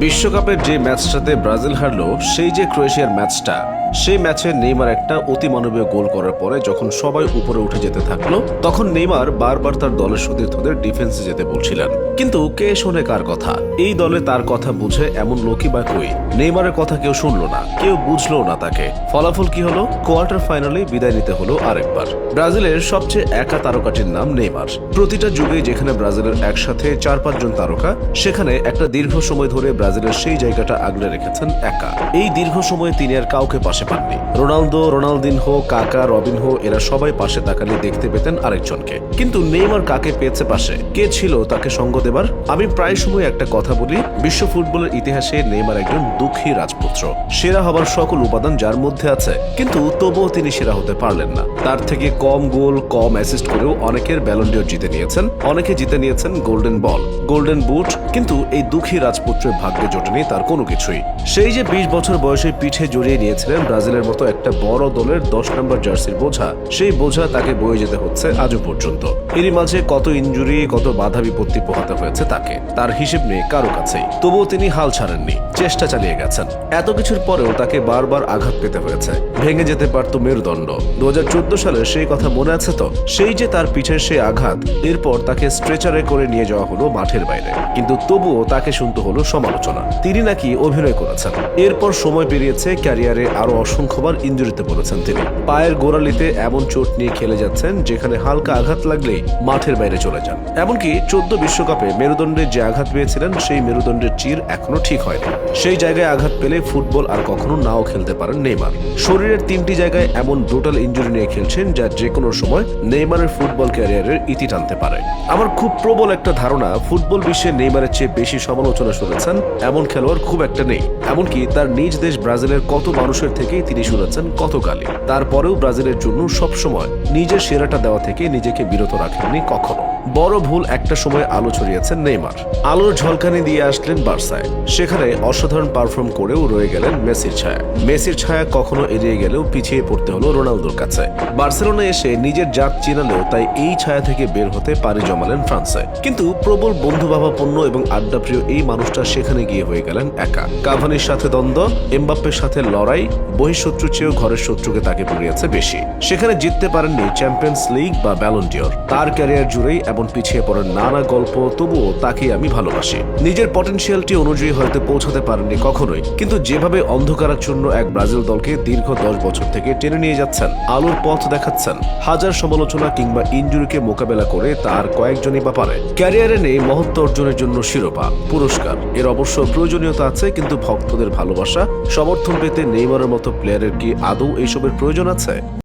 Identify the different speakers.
Speaker 1: বিশ্বকাপের যে ম্যাচটাতে ব্রাজিল হারলো সেই যে ক্রোয়েশিয়ার ম্যাচটা, সেই ম্যাচে নেইমার একটা অতিমানবীয় গোল করার পরে যখন সবাই উপরে উঠে যেতে থাকলো, তখন নেইমার বারবার তার দলের সতীর্থদের ডিফেন্সে যেতে বলছিলেন। কিন্তু কে শোনে কার কথা? এই দলে তার কথা বুঝে এমন লোকই বা কই? নেইমারের কথা কেউ শুনলো না, কেউ বুঝলো না তাকে। ফলাফল কি হলো? কোয়ার্টার ফাইনালে বিদায় নিতে হলো আরেকবার। ব্রাজিলের সবচেয়ে একা তারকাটির নাম নেইমার। প্রতিটা যুগে যেখানে ব্রাজিলের একসাথে 4-5 জন তারকা, সেখানে একটা দীর্ঘ সময় ধরে ব্রাজিলের সেই জায়গাটা আগলে রেখেছেন একা। এই দীর্ঘ সময়ে তিনি আর কাউকে পাশে পাননি। রোনালদো, রোনালদিনহো, কাকা, রবিনহো এরা সবাই পাশে তাকালে দেখতে পেতেন আরেকজনকে। কিন্তু নেইমার কাকে পেয়েছে পাশে? কে ছিল তাকে সঙ্গ দেবার? আমি প্রায় সময় একটা কথা বলি, বিশ্ব ফুটবলের ইতিহাসে নেইমার একজন দুঃখী রাজপুত্র। সেরা হবার সকল উপাদান যার মধ্যে আছে, কিন্তু তবুও তিনি সেরা হতে পারলেন না। তার থেকে কম গোল, কম অ্যাসিস্ট করেও অনেকের ব্যালন ডিওর জিতে নিয়েছেন, অনেকে জিতে নিয়েছেন গোল্ডেন বল, গোল্ডেন বুট। কিন্তু এই দুঃখী রাজপুত্রের ভাগ্যে জোটেনি তার কোনো কিছুই। সেই যে 20 বছর বয়সে পিঠে জড়িয়ে নিয়েছিলেন ব্রাজিলের মতো একটা বড় দলের 10 নম্বর জার্সির বোঝা, সেই বোঝা তাকে বয়ে যেতে হচ্ছে আজও পর্যন্ত। এরই মাঝে কত ইনজুরি, কত বাধা বিপত্তি পোহাতে হয়েছে তাকে, তার হিসেব নেই কারো কাছেই। তবুও তিনি হাল ছাড়েননি, চেষ্টা চালিয়ে গেছেন। এত কিছুর পরেও তাকে বারবার আঘাত পেতে হয়েছে। ভেঙে যেতে পারত মেরুদণ্ড। 2014 সালের সেই কথা মনে আছে তো? সেই যে তার পিঠের সেই আঘাত, এরপর তাকে স্ট্রেচারে করে নিয়ে যাওয়া হলো মাঠের বাইরে। কিন্তু তবুও তাকে শুনতে হলো সমালোচনা, তিনি নাকি অভিনয় করেছেন। এরপর সময় পেরিয়েছে, ক্যারিয়ারে আরো অসংখ্যবার ইনজুরিতে পড়েছেন তিনি। পায়ের গোড়ালিতে এমন চোট নিয়ে খেলে যাচ্ছেন যেখানে হালকা আঘাত লাগলেই মাঠের বাইরে চলে যান। এমনকি 14 বিশ্বকাপে মেরুদণ্ডে যে আঘাত পেয়েছিলেন, সেই মেরুদণ্ডের চির এখনো ঠিক হয়নি। সেই জায়গায় আঘাত পেলে ফুটবল আর কখনো নাও খেলতে পারেন নেইমার। শরীরের 3টি জায়গায় এমন ব্রুটাল ইনজুরি নিয়ে খেলছেন যা যে কোনো সময় নেইমারের ফুটবল ক্যারিয়ারের ইতি টানতে পারে। আমার খুব প্রবল একটা ধারণা, ফুটবল বিশ্বে নেইমারের চেয়ে বেশি সমালোচনা শুনেছেন এমন খেলোয়াড় খুব একটা নেই। এমনকি তার নিজ দেশ ব্রাজিলের কত মানুষের থেকেই তিনি শুনেছেন কত গালি। তারপরেও ব্রাজিলের জন্য সবসময় নিজের সেরাটা দেওয়া থেকে নিজেকে বিরত রাখেননি কখনো। বড় ভুল একটা সময় আলো ছড়িয়েছেন নেইমার। আলোর ঝলকানি দিয়ে আসলেন বার্সায়, সেখানে অসাধারণ পারফর্ম করেও রয়ে গেলেন মেসির ছায়া। মেসির ছায়া কখনো এড়িয়ে গেলেও পিছিয়ে পড়তে হলো রোনালদোর কাছে। বার্সেলোনায় এসে নিজের জাত চিনালেও তাই এই ছায়া থেকে বের হতে পাড়ি জমালেন ফ্রান্সে। কিন্তু প্রবল বন্ধুভাবাপন্ন এবং আড্ডাপ্রিয় এই মানুষটা সেখানে গিয়ে হয়ে গেলেন একা। কাভানির সাথে দ্বন্দ্ব, এমবাপ্পের সাথে লড়াই, বহিঃশত্রুর চেয়েও ঘরের শত্রুকে তাকে পুড়িয়েছে বেশি। সেখানে জিততে পারেননি চ্যাম্পিয়ন্স লিগ বা ব্যালন ডিওর। তার ক্যারিয়ার জুড়েই এমন পিছিয়ে পড়ার নানা গল্প, তবুও তাকে আমি ভালোবাসি। নিজের পটেনশিয়ালটি অনুযায়ী হয়তো পৌঁছাতে পারেননি কখনোই, কিন্তু যেভাবে অন্ধকারাচ্ছন্ন এক ব্রাজিল দলকে দীর্ঘ 10 বছর থেকে টেনে নিয়ে যাচ্ছেন, আলোর পথ দেখাচ্ছেন, হাজার সমালোচনা কিংবা ইনজুরিকে মোকাবেলা করে তার কয়েকজনই বা পারে। ক্যারিয়ারে নেই মহত্ব অর্জনের জন্য শিরোপা, পুরস্কার, এর অবশ্য প্রয়োজনীয়তা আছে, কিন্তু ভক্তদের ভালোবাসা, সমর্থন পেতে নেইমারের মতো প্লেয়ারের কি আদৌ এইসবের প্রয়োজন আছে?